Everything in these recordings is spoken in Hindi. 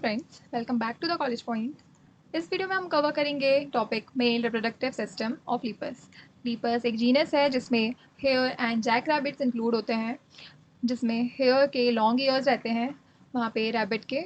Friends, welcome back to the college point. इस वीडियो में हम कवर करेंगे topic male reproductive system of Lepus. Lepus एक जीनस है जिसमें hare and jack rabbits include होते हैं, जिसमें हेयर के लॉन्ग ईयर्स रहते हैं, वहाँ पे रैबिट के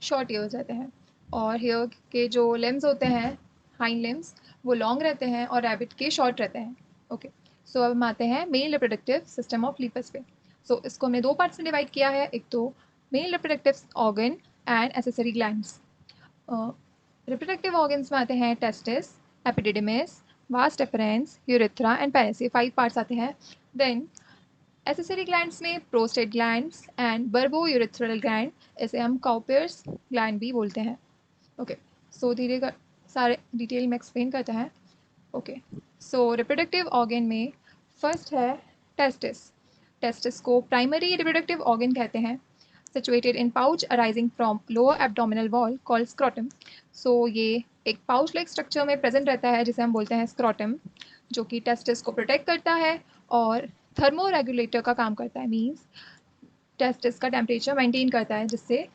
शॉर्ट ईयर्स रहते हैं। और हेयर के जो लिम्स होते हैं, हाइंड लिम्स, वो लॉन्ग रहते हैं और रैबिट के शॉर्ट रहते हैं। ओके, सो अब हम आते हैं मेल रिप्रोडक्टिव सिस्टम ऑफ लीपर्स पे। सो इसको हमने दो पार्ट्स में डिवाइड किया है, एक तो male reproductive organ and accessory glands. Reproductive organs में आते हैं testis, epididymis, vas deferens, urethra and penis, ये 5 पार्ट्स आते हैं। देन एसेसरी ग्लैंड्स में prostate glands and bulbo urethral gland, इसे हम काउपियर्स ग्लैंड भी बोलते हैं। ओके, सो धीरे सारे डिटेल में एक्सप्लेन करते हैं। ओके, सो रिप्रोडक्टिव ऑर्गन में फर्स्ट है टेस्टिस। टेस्टिस को प्राइमरी रिप्रोडक्टिव ऑर्गन कहते हैं, situated in pouch arising from lower abdominal wall called scrotum. So ये एक पाउच लाइक स्ट्रक्चर में प्रेजेंट रहता है जिसे हम बोलते हैं स्क्रॉटम, जो कि टेस्टिस को प्रोटेक्ट करता है और थर्मो रेगुलेटर का काम करता है। मीन्स टेस्टिस का टेम्परेचर मेंटेन करता है, जिससे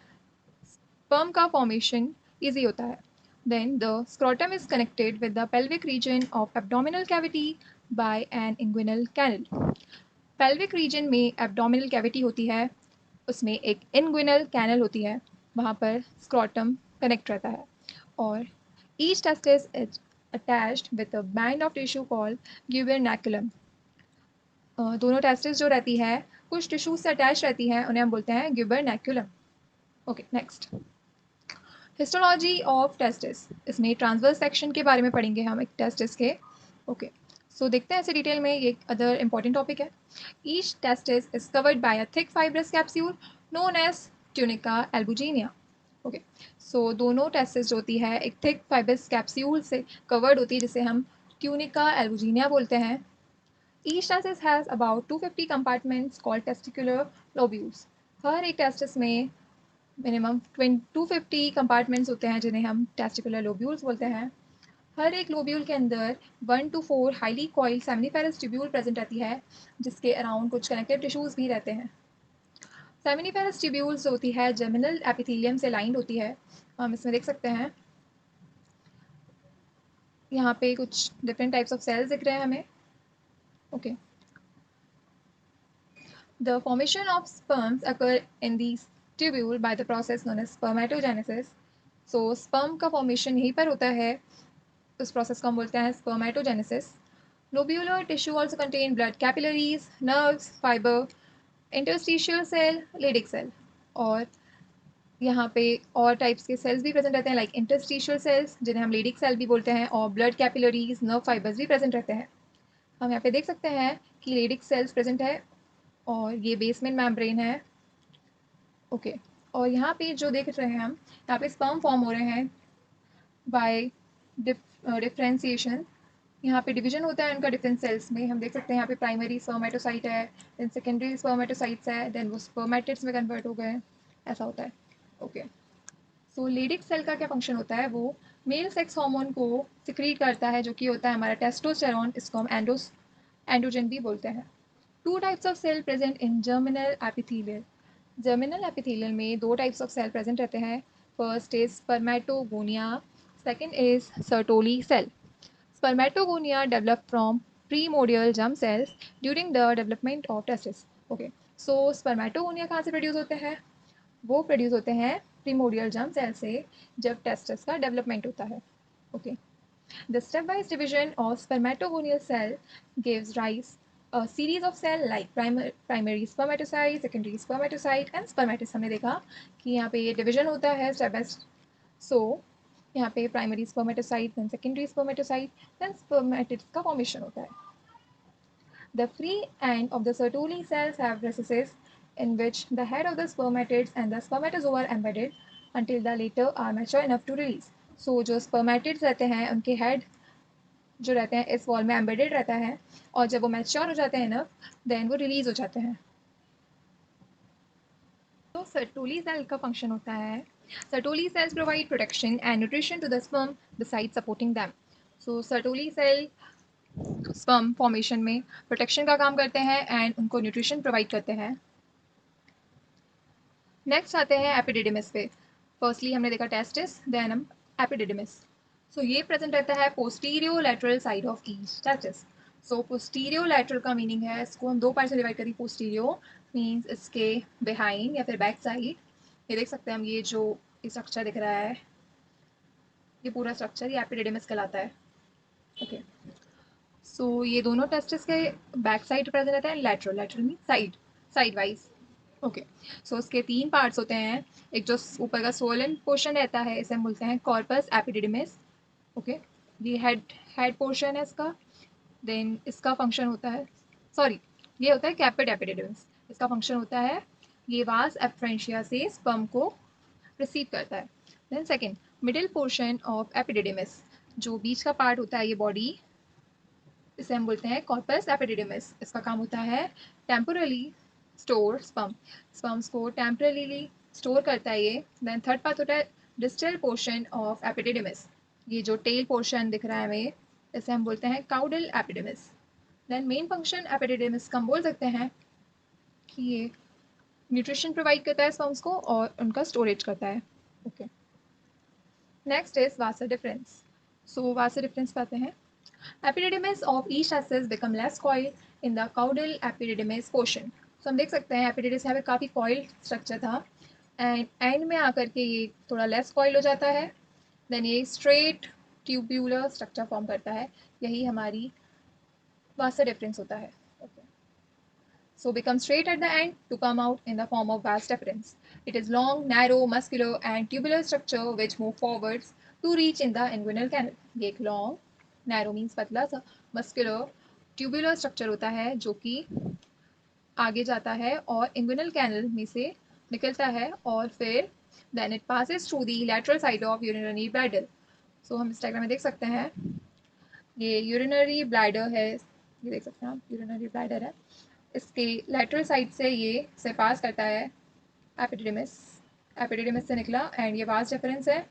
स्पर्म का फॉर्मेशन ईजी होता है। Then the scrotum is connected with the pelvic region of abdominal cavity by an inguinal canal. Pelvic region में एब्डोमिनल कैविटी होती है, उसमें एक इंग्विनल कैनल होती है, वहाँ पर स्क्रॉटम कनेक्ट रहता है। और each testis is attached with a band of tissue called gubernaculum. दोनों टेस्टिस जो रहती है कुछ टिश्यूज से अटैच रहती हैं, उन्हें हम बोलते हैं gubernaculum. Okay, next histology of testis. इसमें ट्रांसवर्स सेक्शन के बारे में पढ़ेंगे हम एक टेस्टिस के। ओके, सो देखते हैं ऐसे डिटेल में, ये अदर इंपॉर्टेंट टॉपिक है। Each testis is covered by a thick fibrous capsule known as tunica albuginea. Okay, so दोनों टेस्टिस जो होती है एक थिक फाइब्रस कैप्सूल से कवर्ड होती है, जिसे हम ट्यूनिका एल्बुजिनिया बोलते हैं। Each testis has about 250 compartments called testicular lobules. हर एक टेस्टिस में मिनिमम 250 कंपार्टमेंट्स होते हैं, जिन्हें हम टेस्टिकुलर लोब्यूल्स बोलते हैं। हर एक लोब्यूल के अंदर 1 to 4 highly coiled seminiferous tubule present रहती है, जिसके अराउंड कुछ कनेक्टिव टिश्यूज भी रहते हैं। सेमिनिफेरस ट्यूब्यूल्स होती है जर्मिनल एपिथेलियम से लाइंड होती है, हम इसमें देख सकते हैं। यहाँ पे कुछ डिफरेंट टाइप्स ऑफ सेल्स दिख रहे हैं हमें। Okay, the formation of sperms occur in these tubule by the process known as spermatogenesis. So sperm का फॉर्मेशन यहीं पर होता है, उस प्रोसेस को हम बोलते हैं spermatogenesis. Lobular tissue also contain blood capillaries, nerves, fiber, interstitial cell, Leydig cell। और यहाँ पे और टाइप्स के सेल्स भी प्रेजेंट रहते हैं, लाइक इंटरस्टिशियल सेल्स जिन्हें हम लेडिक सेल भी बोलते हैं, और ब्लड कैपिलरीज, नर्व फाइबर्स भी प्रेजेंट रहते हैं। हम यहाँ पे देख सकते हैं कि लेडिक सेल्स प्रेजेंट है और ये बेसमेंट मेम्ब्रेन है। ओके, और यहाँ पे जो देख रहे हैं हम, यहाँ पे स्पर्म फॉर्म हो रहे हैं बाय डिफ्रेंसिएशन। यहाँ पे डिवीजन होता है उनका डिफरेंट सेल्स में। हम देख सकते हैं यहाँ पे प्राइमरी स्पर्मेटोसाइट है, देन सेकेंडरी स्पर्मेटोसाइट्स है, देन वो स्पर्मेटिड्स में कन्वर्ट हो गए, ऐसा होता है। ओके, सो लेडिक सेल का क्या फंक्शन होता है, वो मेल सेक्स हार्मोन को सिक्रीट करता है, जो कि होता है हमारा टेस्टोस्टेरोन। इसको हम एंड्रोजन भी बोलते हैं। 2 types of cell present in germinal epithelial. Germinal epithelial में 2 टाइप्स ऑफ सेल प्रेजेंट रहते हैं। First is spermatogonia, second is Sertoli cell. Spermatogonia develop from primordial germ cells during the development of testis. Okay, so spermatogonia कहाँ से प्रोड्यूस होते हैं? वो प्रोड्यूस होते हैं प्रीमोडियल जर्म सेल से, जब टेस्टिस का डेवलपमेंट होता है। Okay, the step wise division of spermatogonial cell gives rise a series of cell like primary spermatocyte, secondary spermatocyte and spermatous। हमने देखा कि यहाँ पे ये डिविजन होता है स्टेप बाय। सो यहाँ पे primary spermatocyte, then secondary spermatocyte, then spermatids का फॉर्मेशन होता है। The free end of the Sertoli cells have recesses in which the head of the spermatids and the spermatozoa are embedded until the later are mature enough to release। So जो spermatids रहते हैं उनके हेड जो रहते हैं इस वॉल में एम्बेडेड रहता है, और जब वो मैच्योर हो जाते हैं इनफ, देन वो रिलीज हो जाते हैं। तो सर्टोली सेल का फंक्शन होता है, Sertoli cells provide protection and nutrition to the sperm besides supporting them. So Sertoli cell sperm formation में प्रोटेक्शन का काम करते हैं एंड उनको न्यूट्रिशन प्रोवाइड करते हैं। नेक्स्ट आते हैं एपिडिडिमिस पे। फर्स्टली हमने देखा टेस्टिस, देन हम एपिडिडिमिस। सो ये प्रेजेंट रहता है posterior lateral side of each testis. So posterior lateral का मीनिंग है, इसको हम दो पार्ट से डिवाइड करें। पोस्टीरियो मीन्स इसके बिहाइंड या फिर बैक साइड। ये देख सकते हैं हम, ये जो स्ट्रक्चर दिख रहा है, ये पूरा स्ट्रक्चर ये एपिडिडिमिस कहलाता है। ओके, सो ये दोनों टेस्टिस के बैक साइड प्रेजेंट रहता है। Lateral, lateral mean side, side wise. Okay, so उसके तीन पार्ट्स होते हैं। एक जो ऊपर का सोलन पोर्शन रहता है, इसे हम बोलते हैं कॉर्पस एपिडिडिमिस। ओके, ये हेड पोर्शन है इसका। देन इसका फंक्शन होता है, सॉरी, ये होता है कैपिड एपिडिडिमिस। इसका फंक्शन होता है ये वास एफरेंशिया से स्पर्म को रिसीव करता है। Then second, middle portion of epididymis, जो बीच का पार्ट होता है ये बॉडी, इसे हम बोलते हैं कॉर्पस एपिडिडिमिस। इसका काम होता है टेम्पोरली स्टोर स्पर्म्स को टेम्पोरली स्टोर करता है ये। देन थर्ड पार्ट होता है डिस्टल पोर्शन ऑफ एपिडिडिमिस, ये जो टेल पोर्शन दिख रहा है हमें, इसे हम बोलते हैं caudal epididymis. Then main function epididymis का हम बोल सकते हैं कि ये न्यूट्रिशन प्रोवाइड करता है स्पर्म्स को और उनका स्टोरेज करता है। Okay, next is Vasa difference. So Vasa difference पे आते हैं। Epididymis of each testis become less coiled in the caudal epididymis portion. So हम देख सकते हैं एपिडिडिस यहाँ पे काफ़ी कॉइल्ड स्ट्रक्चर था, एंड एंड में आकर के ये थोड़ा लेस कॉइल हो जाता है। देन ये स्ट्रेट ट्यूब्यूलर स्ट्रक्चर फॉर्म करता है। यही हमारी वासा डिफरेंस होता है। So become straight at the end to come out in the form of vas deferens. It is long, narrow, muscular and tubular structure which move forwards to reach in the inguinal canal. ये एक long, narrow means पतला सा, muscular, tubular structure होता है जो कि आगे जाता है और inguinal canal में से निकलता है और फिर then it passes through the lateral side of urinary bladder. So हम इस डायग्राम में देख सकते हैं, ये यूरिनरी ब्लैडर है, ये देख सकते हैं आप, यूरिनरी ब्लैडर है। इसके लेटरल साइड से ये से पास करता है एपिडिडिमिस, एपिडिडिमिस से निकला एंड ये वास डिफरेंस है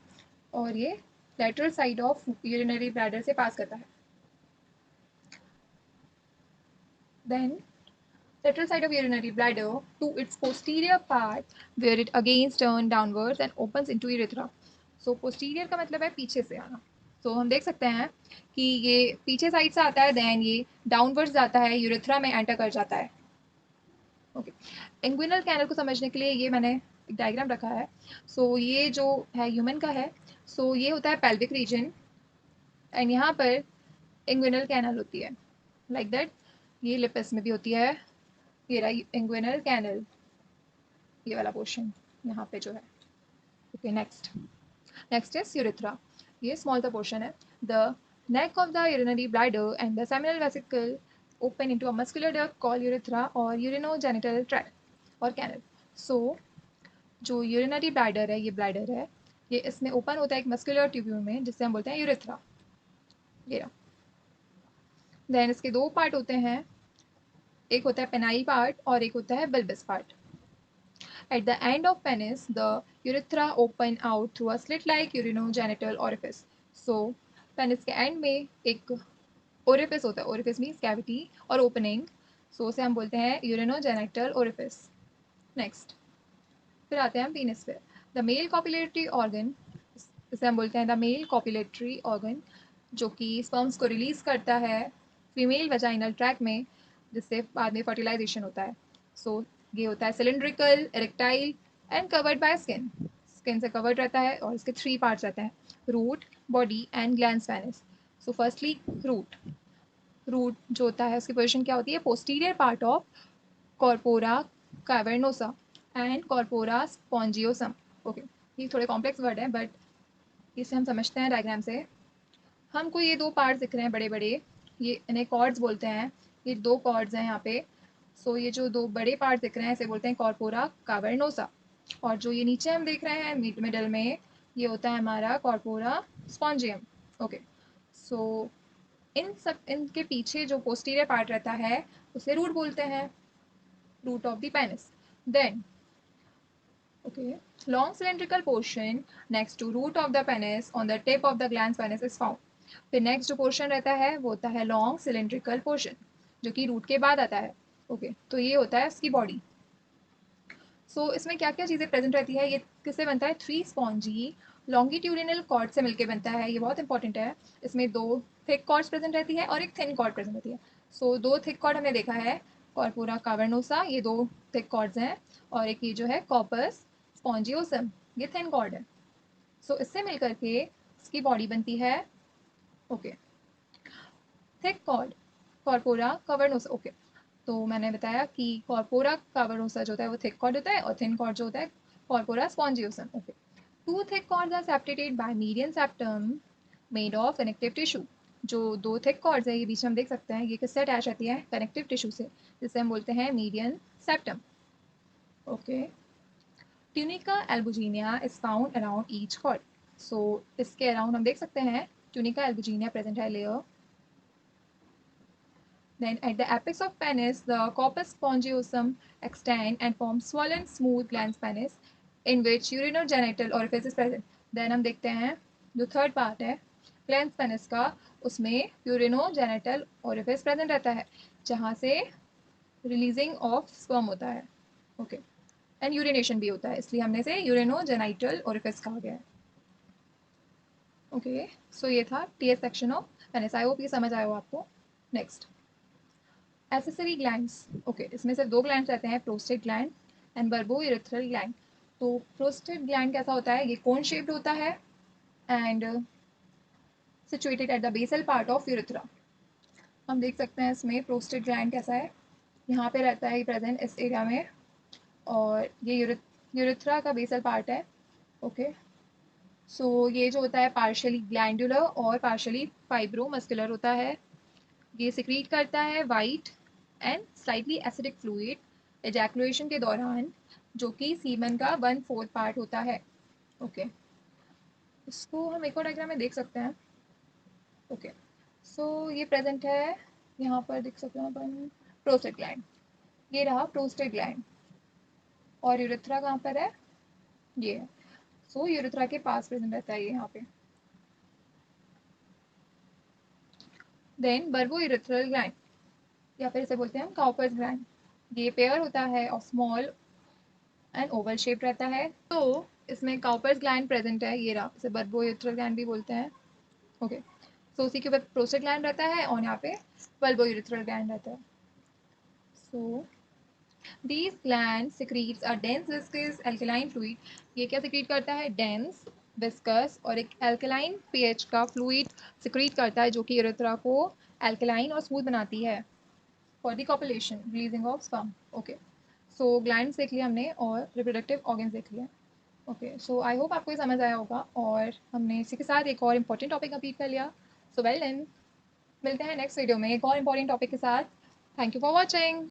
और ये lateral side of urinary bladder से पास करता है। Then lateral side of urinary bladder to its posterior part where it again turns downwards and opens into urethra. So posterior का मतलब है पीछे से आना। तो हम देख सकते हैं कि ये पीछे साइड से आता है, देन ये डाउनवर्ड्स जाता है, यूरेथ्रा में एंटर कर जाता है। ओके, इंग्विनल कैनल को समझने के लिए ये मैंने एक डायग्राम रखा है। सो ये जो है ह्यूमन का है। सो ये होता है पेल्विक रीजन एंड यहाँ पर इंग्विनल कैनल होती है लाइक दैट। ये लिपस में भी होती है, ये रहा इंग्विनल कैनल, ये वाला पोर्शन यहाँ पे जो है। Okay, next is urethra. ये स्मॉल सा पोर्शन है। The neck of the urinary bladder and the seminal vesicle open into a muscular duct called urethra or urinogenital tract or canal. So जो यूरिनरी ब्लैडर है, ये ब्लैडर है, ये इसमें ओपन होता है एक मस्कुलर ट्यूब्यूल में जिससे हम बोलते हैं यूरेथ्रा। ये रहा। देन इसके दो पार्ट होते हैं, एक होता है पेनाई पार्ट और एक होता है bulbous part. At the end of penis, the urethra open out through a slit-like urinogenital orifice. So, penis के end में एक orifice होता है, orifice means cavity और opening, so उसे हम बोलते हैं urinogenital orifice. Next, फिर आते हैं हम penis पे। The male copulatory organ, इसे हम बोलते हैं the male copulatory organ, जो कि sperms को release करता है female vaginal tract में, जिससे बाद में fertilization होता है। So, ये होता है cylindrical, erectile and covered by skin. Skin से कवर्ड रहता है और इसके थ्री पार्ट्स रहते हैं, root, body and glands penis. So firstly root. Root जो होता है उसकी पोजीशन क्या होती है, posterior part of corpora cavernosa and corpora spongiosum. Okay, ये थोड़े कॉम्प्लेक्स वर्ड है बट इसे हम समझते हैं डायग्राम से। हमको ये दो पार्ट्स दिख रहे हैं बड़े बड़े, ये इन्हें कॉर्ड्स बोलते हैं। ये दो कॉर्ड्स हैं यहाँ पे। सो ये जो दो बड़े पार्ट दिख रहे हैं इसे बोलते हैं कॉर्पोरा कावर्नोसा, और जो ये नीचे हम देख रहे हैं मिडल में, ये होता है हमारा कॉर्पोरा स्पॉन्जियम। ओके, सो इन सब इनके पीछे जो पोस्टीरियर पार्ट रहता है उसे रूट बोलते हैं, root of the penis. Then okay, long cylindrical portion next to root of the penis on the tip of the glans penis is found. फिर नेक्स्ट जो पोर्शन रहता है वो होता है लॉन्ग सिलेंड्रिकल पोर्शन जो कि रूट के बाद आता है। ओके, तो ये होता है इसकी बॉडी। सो इसमें क्या क्या चीज़ें प्रेजेंट रहती है, ये किससे बनता है, 3 स्पॉन्जी लॉन्गिट्यूडिनल कॉर्ड से मिलकर बनता है, ये बहुत इंपॉर्टेंट है। इसमें 2 थिक कॉर्ड्स प्रेजेंट रहती है और एक थिन कॉर्ड प्रेजेंट रहती है। सो 2 थिक कॉर्ड हमने देखा है, कॉर्पोरा कावर्नोसा, ये 2 थिक कॉर्ड्स हैं, और एक ये जो है कॉर्पस स्पॉन्जियोसम, ये थिन कॉर्ड है। सो इससे मिलकर के इसकी बॉडी बनती है, okay, thick cord corpora cavernosa. Okay, तो मैंने बताया कि कॉर्पोरा कावर्नोसा जो होता है वो थिक कॉर्ड होता है, और थिन कॉर्ड जो होता है corpora spongiosum. Okay, two thick cords are septated by median septum made of connective tissue. जो 2 थिक कॉर्ड्स है, ये बीच में हम देख सकते हैं, ये किससे अटैच रहती है, कनेक्टिव टिश्यू से, जिसे हम बोलते हैं median septum. Okay, tunica albuginea is found around each cord. So इसके अराउंड हम देख सकते हैं ट्यूनिका एल्बुजिनिया प्रेजेंट है layer. Then at the apex of penis, the corpus spongiosum extend and form swollen smooth glans penis in which urinogenital orifice is present. Then हम देखते हैं जो थर्ड पार्ट है glans penis का, उसमें urinogenital orifice present रहता है, जहाँ से releasing of sperm होता है, ओके, एंड यूरिनेशन भी होता है, इसलिए हमने से urinogenital orifice कहा गया है। ओके, सो ये था TS section of penis. I hope ये समझ आया हो आपको। Next, accessory glands. ओके, इसमें सिर्फ 2 ग्लैंड्स रहते हैं, prostate gland and bulbourethral gland. तो प्रोस्टेट ग्लैंड कैसा होता है, ये कोन शेप्ड होता है and situated at the basal part of urethra. हम देख सकते हैं इसमें प्रोस्टेट ग्लैंड कैसा है, यहाँ पे रहता है प्रेजेंट इस एरिया में, और ये यूरेथ्रा का बेसल पार्ट है। ओके, सो ये जो होता है पार्शियली ग्लैंडुलर और पार्शियली फाइब्रोमस्कुलर होता है। ये सिक्रीट करता है white and slightly acidic fluid ejaculation के दौरान, जो कि सीमन का 1/4 पार्ट होता है। ओके, इसको हम एक और डायग्राम में देख सकते हैं। ओके, सो ये प्रेजेंट है, यहाँ पर देख सकते हैं अपन प्रोस्टेट ग्लैंड, ये रहा प्रोस्टेट ग्लैंड, और यूरेथ्रा कहाँ पर है, ये है। सो यूरेथ्रा के पास प्रेजेंट रहता है ये यहाँ पे। देन बर्बो यूरेथ्रल ग्लैंड, या फिर इसे बोलते हैं हम काउपर्स ग्लैंड। ये पेयर होता है और स्मॉल एंड ओवल शेप रहता है। तो इसमें काउपर्स ग्लैंड प्रेजेंट है, ये रहा, इसे बर्बोयूथ्रल ग्लैंड भी बोलते हैं। ओके, सो उसी के ऊपर प्रोस्टेट ग्लैंड रहता है और यहाँ पे बल्बोयूरेथ्रल ग्लैंड रहता है। So these gland secretes a dense viscous alkaline fluid. ये क्या सिक्रीट करता है, डेंस विस्कस और एक एल्कलाइन पीएच का फ्लूइड सिक्रीट करता है, जो कि यूरेथ्रा को एल्कलाइन और स्मूथ बनाती है for the copulation releasing of sperm. Okay, so glands देख लिया हमने और रिप्रोडक्टिव ऑर्गन्स देख लिया। ओके, सो आई होप आपको ये समझ आया होगा, और हमने इसी के साथ एक और इम्पॉर्टेंट टॉपिक कंप्लीट कर लिया। सो वेल देन, मिलते हैं नेक्स्ट वीडियो में एक और इम्पॉर्टेंट टॉपिक के साथ। Thank you for watching.